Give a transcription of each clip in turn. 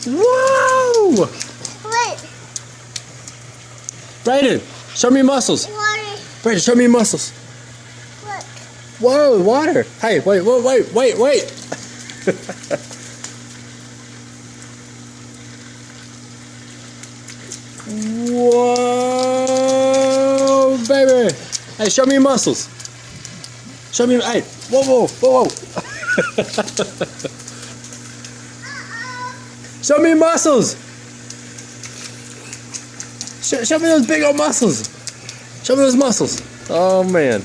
Whoa! Wait. Brayden, show me your muscles. Water. Brayden, show me your muscles. Look. Whoa, water. Hey, wait. Whoa, baby. Hey, show me your muscles. Show me, hey, whoa. Show me your muscles. Show me those big old muscles. Show me those muscles. Oh, man.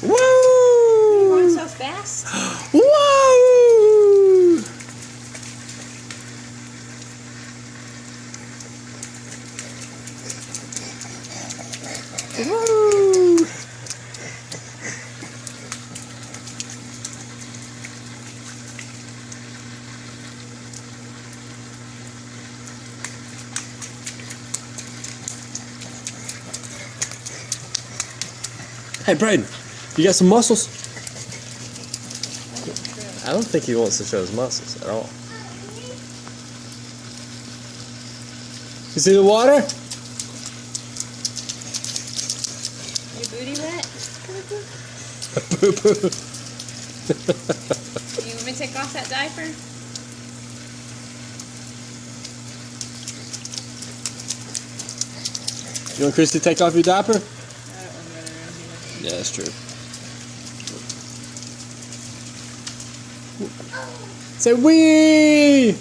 Woo! You're going so fast. Woo! Woo! Hey, Brayden, you got some muscles? I don't think he wants to show his muscles at all. You see the water? Your booty wet? Boo-boo. You want me to take off that diaper? You want Christy to take off your diaper? I don't remember around here. Yeah, that's true. Say wee!